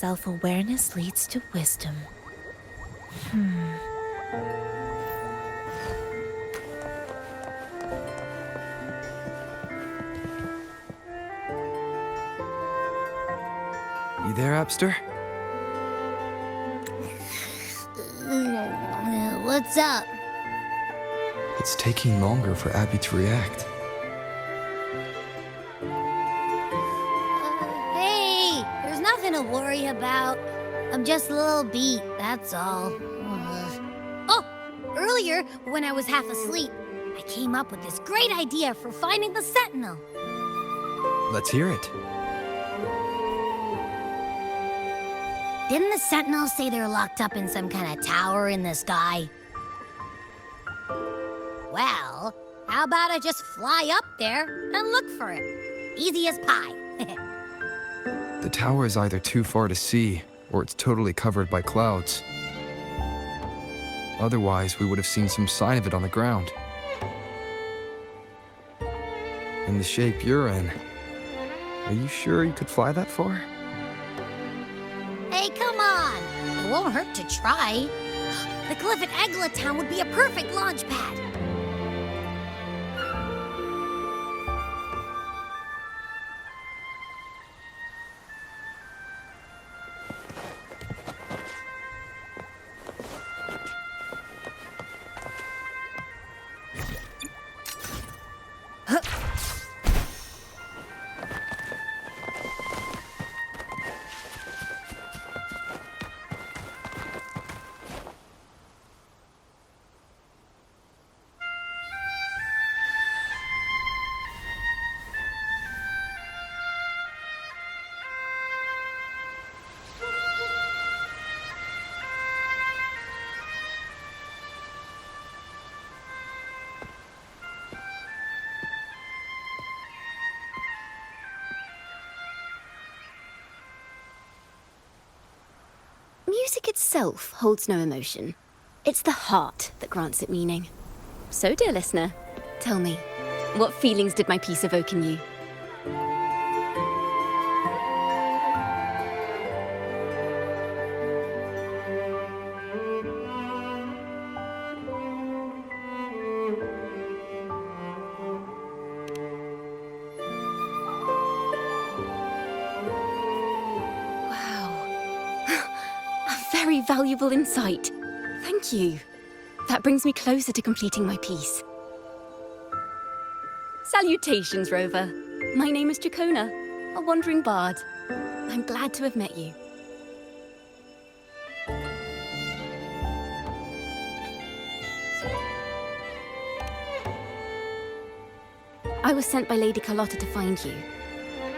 self-awareness leads to wisdom. You there, Abster? What's up? It's taking longer for Abby to react. Hey, there's nothing to worry about. I'm just a little beat, that's all. Oh, earlier, when I was half asleep, I came up with this great idea for finding the Sentinel. Let's hear it. Didn't the Sentinel say they're locked up in some kind of tower in the sky? Well, how about I just fly up there and look for it? Easy as pie. The tower is either too far to see, or it's totally covered by clouds. Otherwise, we would have seen some sign of it on the ground. In the shape you're in, are you sure you could fly that far? Hey, come on! It won't hurt to try. The cliff at Egla Town would be a perfect launch pad. Music itself holds no emotion. It's the heart that grants it meaning. So, dear listener, tell me, what feelings did my piece evoke in you? Very valuable insight. Thank you. That brings me closer to completing my piece. Salutations, Rover. My name is Chacona, a wandering bard. I'm glad to have met you. I was sent by Lady Carlotta to find you.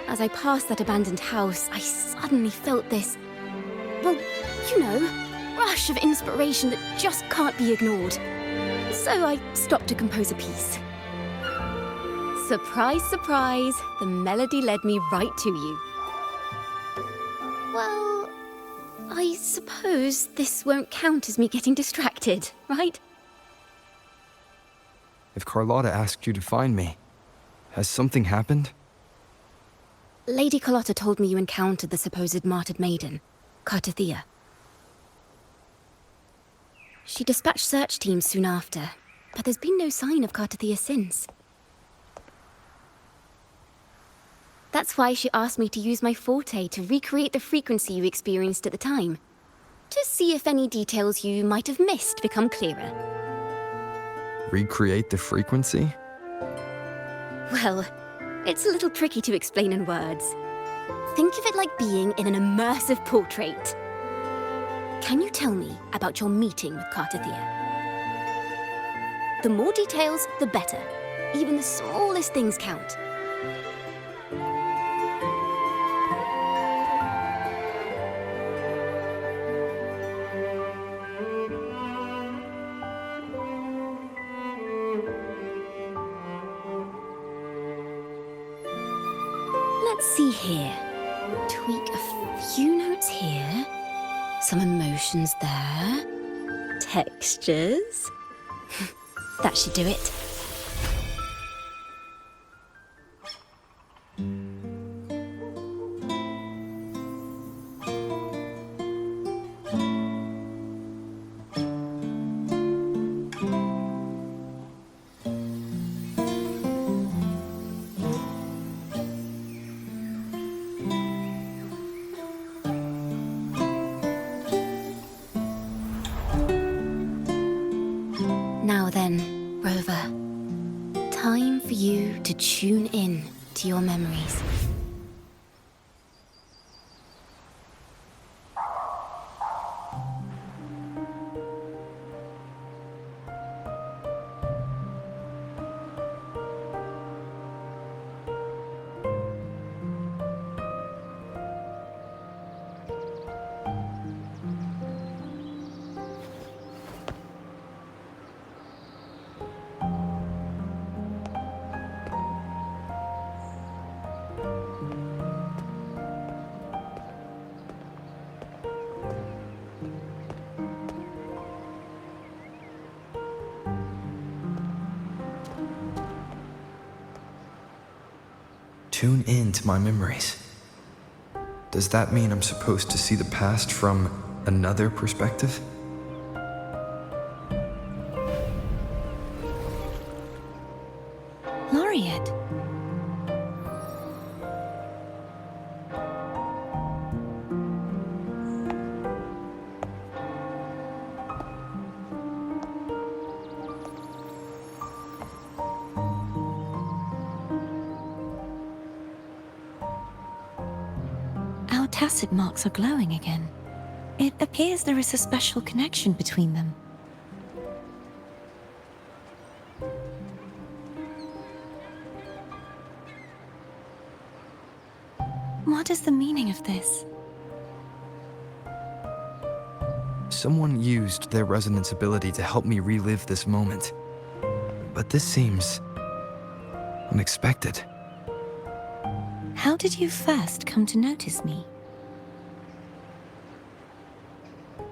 As I passed that abandoned house, I suddenly felt this... well, you know, rush of inspiration that just can't be ignored. So I stopped to compose a piece. Surprise, surprise, the melody led me right to you. Well, I suppose this won't count as me getting distracted, right? If Carlotta asked you to find me, has something happened? Lady Carlotta told me you encountered the supposed martyred maiden, Cartathea. She dispatched search teams soon after, but there's been no sign of Cartathea since. That's why she asked me to use my forte to recreate the frequency you experienced at the time, to see if any details you might have missed become clearer. Recreate the frequency? Well, it's a little tricky to explain in words. Think of it like being in an immersive portrait. Can you tell me about your meeting with Cartathea? The more details, the better. Even the smallest things count. Let's see here. Tweak a few notes here. Some emotions there. Textures. That should do it. tune in to your memories. Tune in to my memories. Does that mean I'm supposed to see the past from another perspective? Laureate. Our tacit marks are glowing again. It appears there is a special connection between them. What is the meaning of this? Someone used their resonance ability to help me relive this moment. But this seems unexpected. How did you first come to notice me?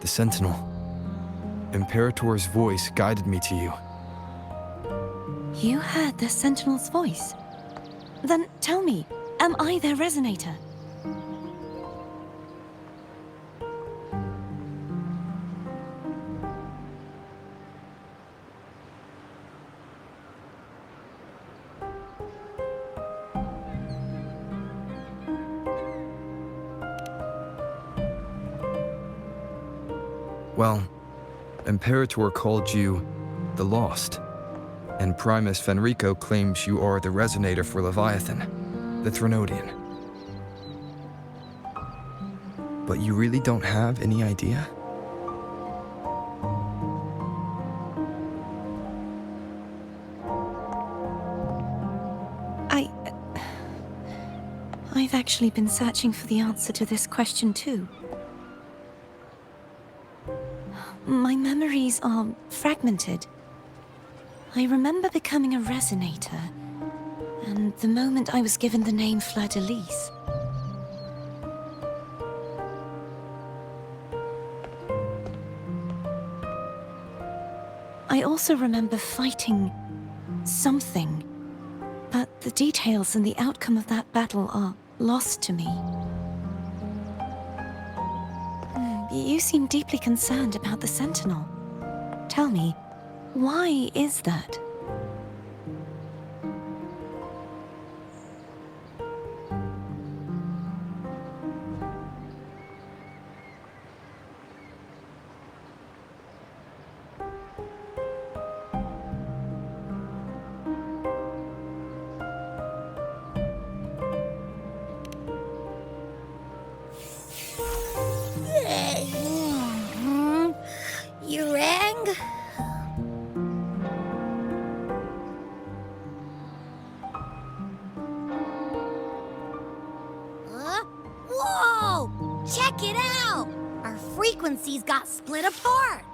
The Sentinel. Imperator's voice guided me to you. You heard the Sentinel's voice? Then tell me, am I their resonator? Well, Imperator called you the Lost, and Primus Fenrico claims you are the resonator for Leviathan, the Threnodian. But you really don't have any idea? I've actually been searching for the answer to this question too. My memories are fragmented. I remember becoming a resonator, and the moment I was given the name Fleur-de-Lis. I also remember fighting something, but the details and the outcome of that battle are lost to me. You seem deeply concerned about the Sentinel. Tell me, why is that? You rang? Whoa! Check it out! Our frequencies got split apart!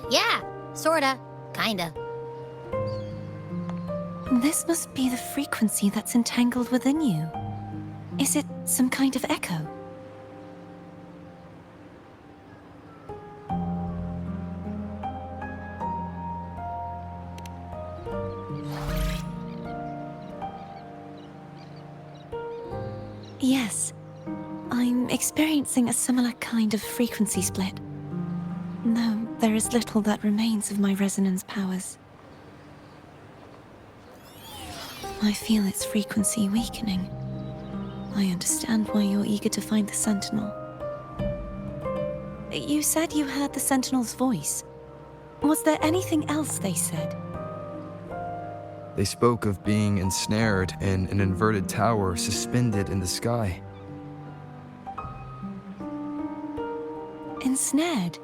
Yeah, sorta, kinda. This must be the frequency that's entangled within you. Is it some kind of echo? Yes, I'm experiencing a similar kind of frequency split. Though there is little that remains of my resonance powers. I feel its frequency weakening. I understand why you're eager to find the Sentinel. You said you heard the Sentinel's voice. Was there anything else they said? They spoke of being ensnared in an inverted tower suspended in the sky. Ensnared?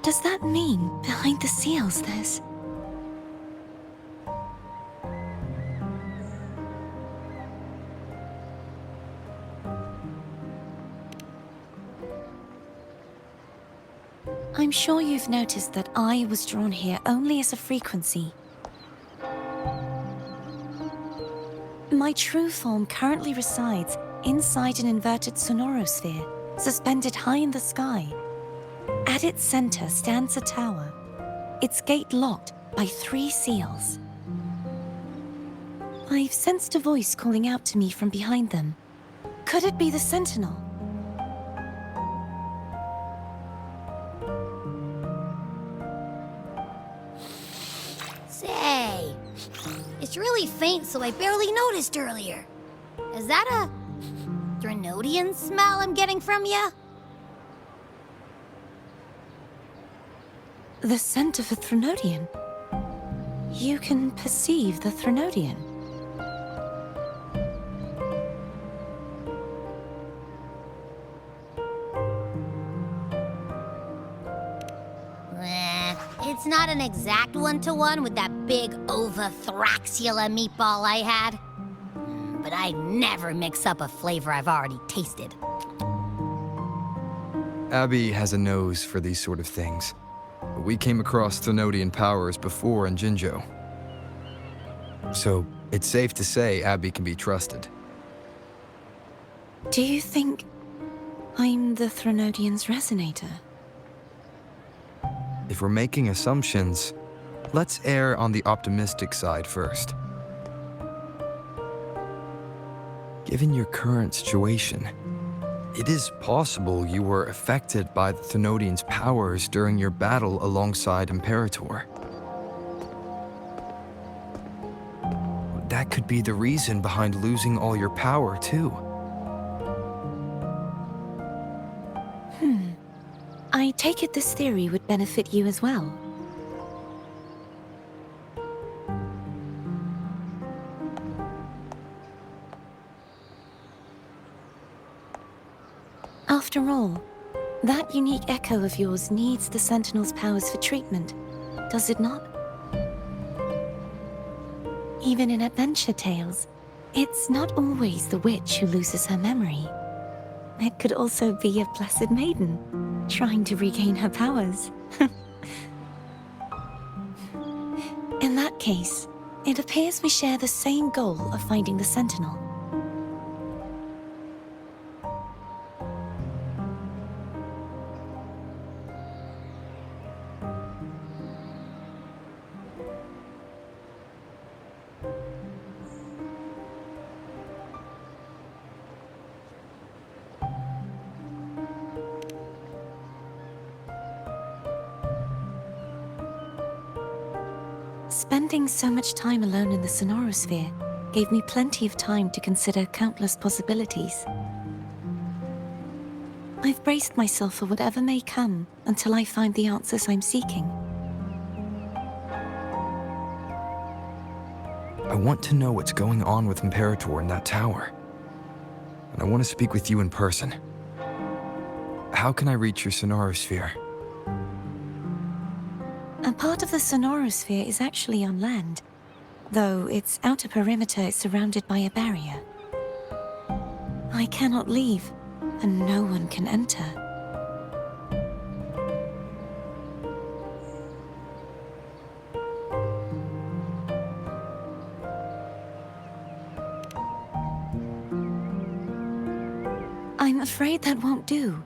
Does that mean behind the seals there's... I'm sure you've noticed that I was drawn here only as a frequency. My true form currently resides inside an inverted sonorosphere, suspended high in the sky. At its center stands a tower, its gate locked by 3 seals. I've sensed a voice calling out to me from behind them. Could it be the Sentinel? Say, it's really faint, so I barely noticed earlier. Is that a Drenodian smell I'm getting from you? The scent of a Threnodian. You can perceive the Threnodian. It's not an exact one-to-one with that big Ovathraxula meatball I had. But I never mix up a flavor I've already tasted. Abby has a nose for these sort of things. We came across Threnodian powers before in Jinzhou. So it's safe to say Abby can be trusted. Do you think I'm the Threnodian's resonator? If we're making assumptions, let's err on the optimistic side first. Given your current situation, it is possible you were affected by the Threnodian's powers during your battle alongside Imperator. That could be the reason behind losing all your power, too. I take it this theory would benefit you as well. After all, that unique echo of yours needs the Sentinel's powers for treatment, does it not? Even in adventure tales, it's not always the witch who loses her memory. It could also be a blessed maiden, trying to regain her powers. In that case, it appears we share the same goal of finding the Sentinel. Spending so much time alone in the sonorosphere gave me plenty of time to consider countless possibilities. I've braced myself for whatever may come until I find the answers I'm seeking. I want to know what's going on with Imperator in that tower. And I want to speak with you in person. How can I reach your sonorosphere? A part of the sonorosphere is actually on land, though its outer perimeter is surrounded by a barrier. I cannot leave, and no one can enter. I'm afraid that won't do.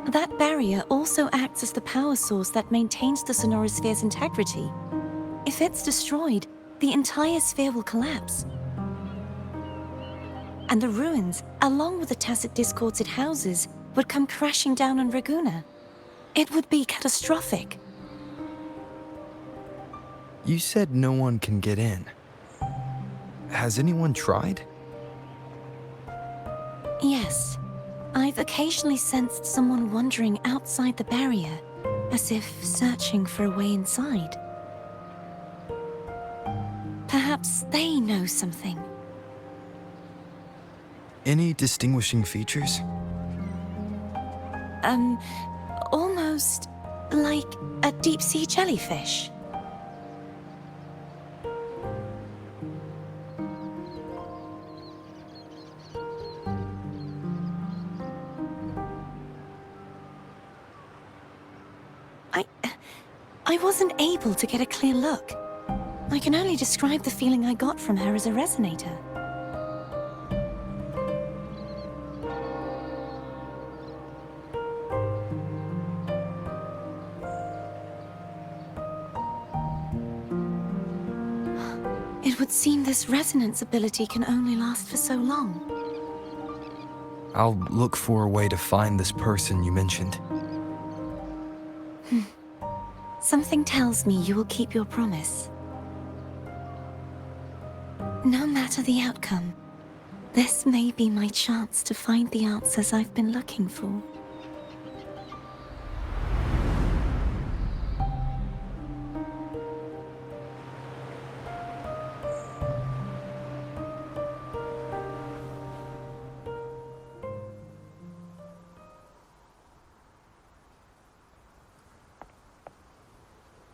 That barrier also acts as the power source that maintains the sonorosphere's integrity. If it's destroyed, the entire sphere will collapse. And the ruins, along with the tacit discords it houses, would come crashing down on Raguna. It would be catastrophic. You said no one can get in. Has anyone tried? Yes. I've occasionally sensed someone wandering outside the barrier, as if searching for a way inside. Perhaps they know something. Any distinguishing features? Almost like a deep-sea jellyfish. I wasn't able to get a clear look. I can only describe the feeling I got from her as a resonator. It would seem this resonance ability can only last for so long. I'll look for a way to find this person you mentioned. Something tells me you will keep your promise. No matter the outcome, this may be my chance to find the answers I've been looking for.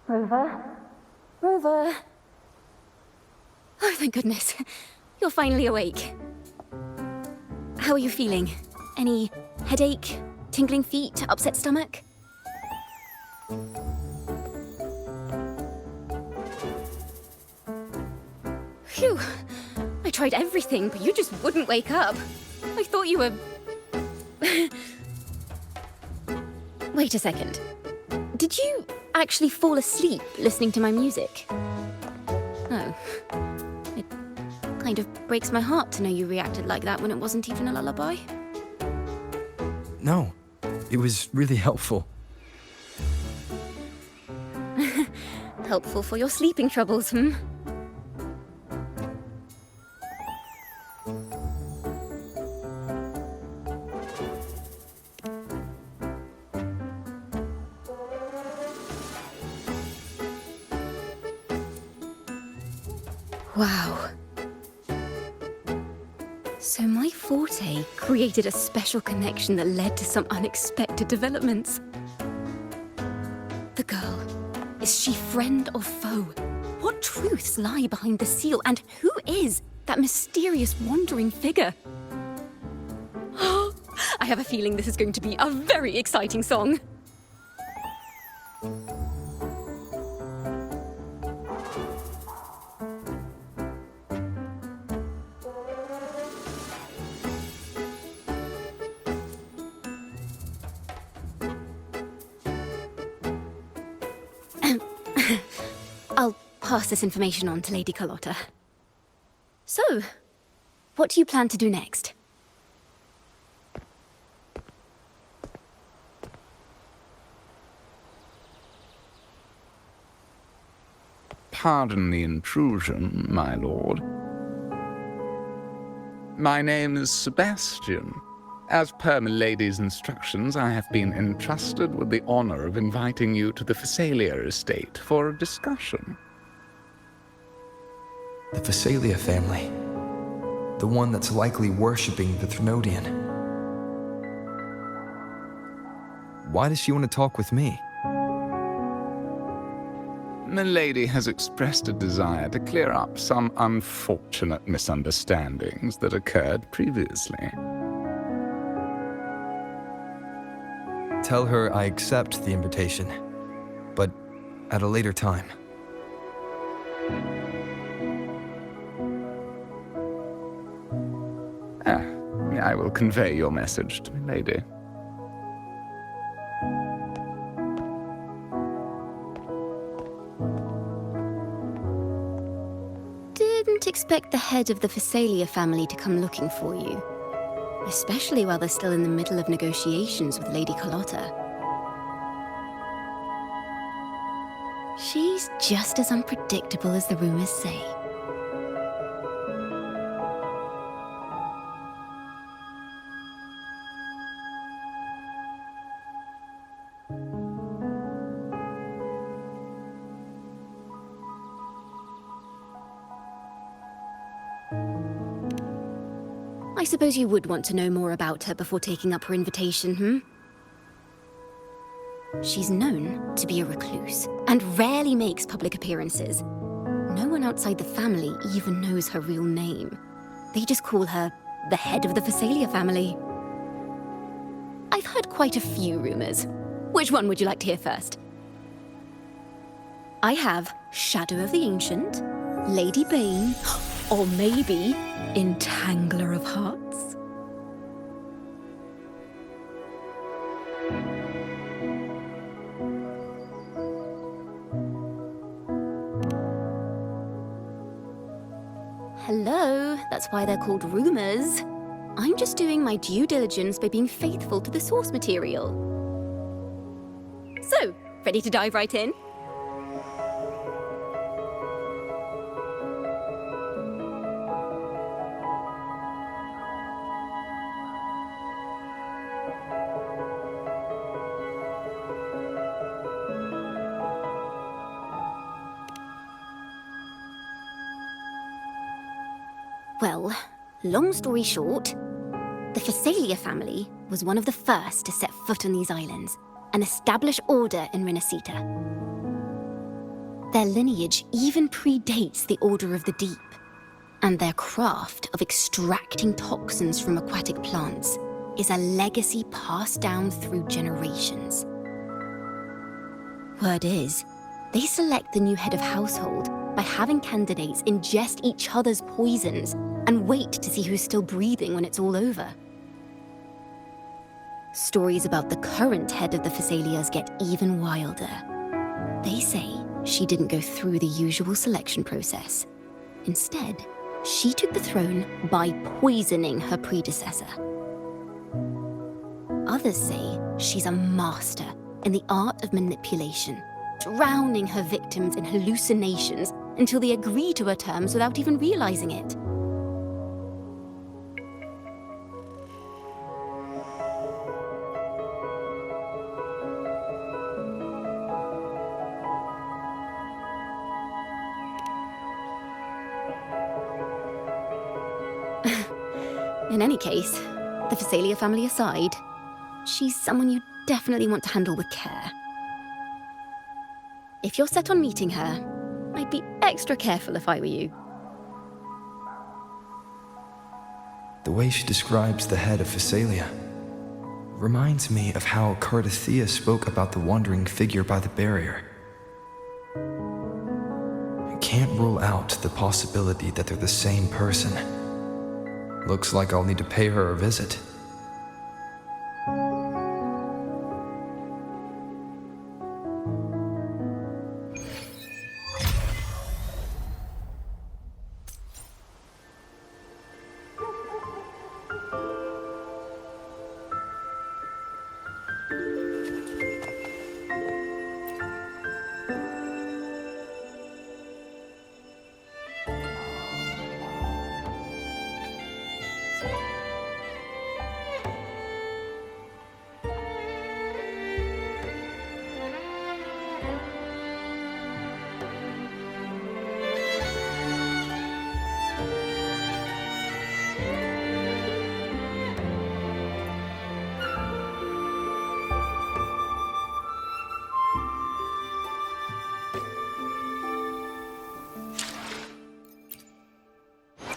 Rover? Rover? Oh, thank goodness. You're finally awake. How are you feeling? Any headache, tingling feet, upset stomach? Phew. I tried everything, but you just wouldn't wake up. I thought you were... Wait a second. Did you actually fall asleep listening to my music? Oh. It kind of breaks my heart to know you reacted like that when it wasn't even a lullaby. No, it was really helpful. Helpful for your sleeping troubles, hmm? Wow. So my forte created a special connection that led to some unexpected developments. The girl, is she friend or foe? What truths lie behind the seal, and who is that mysterious wandering figure? I have a feeling this is going to be a very exciting song. I'll pass this information on to Lady Carlotta. So, what do you plan to do next? Pardon the intrusion, my lord. My name is Sebastian. As per milady's instructions, I have been entrusted with the honor of inviting you to the Phasalia estate for a discussion. The Phasalia family. The one that's likely worshipping the Threnodian. Why does she want to talk with me? Milady has expressed a desire to clear up some unfortunate misunderstandings that occurred previously. Tell her I accept the invitation, but at a later time. I will convey your message to Milady. Didn't expect the head of the Phasalia family to come looking for you. Especially while they're still in the middle of negotiations with Lady Carlotta. She's just as unpredictable as the rumors say. I suppose you would want to know more about her before taking up her invitation, She's known to be a recluse, and rarely makes public appearances. No one outside the family even knows her real name. They just call her the head of the Phasalia family. I've heard quite a few rumors. Which one would you like to hear first? I have Shadow of the Ancient, Lady Bane, or maybe Entangler of Hearts. Hello, that's why they're called rumors. I'm just doing my due diligence by being faithful to the source material. So, ready to dive right in? Well, long story short, the Phasalia family was one of the first to set foot on these islands and establish order in Rinascita. Their lineage even predates the Order of the Deep, and their craft of extracting toxins from aquatic plants is a legacy passed down through generations. Word is, they select the new head of household by having candidates ingest each other's poisons and wait to see who's still breathing when it's all over. Stories about the current head of the Phasalias get even wilder. They say she didn't go through the usual selection process. Instead, she took the throne by poisoning her predecessor. Others say she's a master in the art of manipulation, drowning her victims in hallucinations until they agree to her terms without even realizing it. In any case, the Phasalia family aside, she's someone you definitely want to handle with care. If you're set on meeting her, I'd be extra careful if I were you. The way she describes the head of Phasalia reminds me of how Cardathea spoke about the wandering figure by the barrier. I can't rule out the possibility that they're the same person. Looks like I'll need to pay her a visit.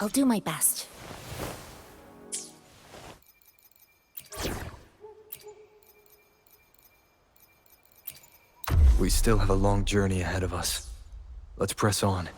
I'll do my best. We still have a long journey ahead of us. Let's press on.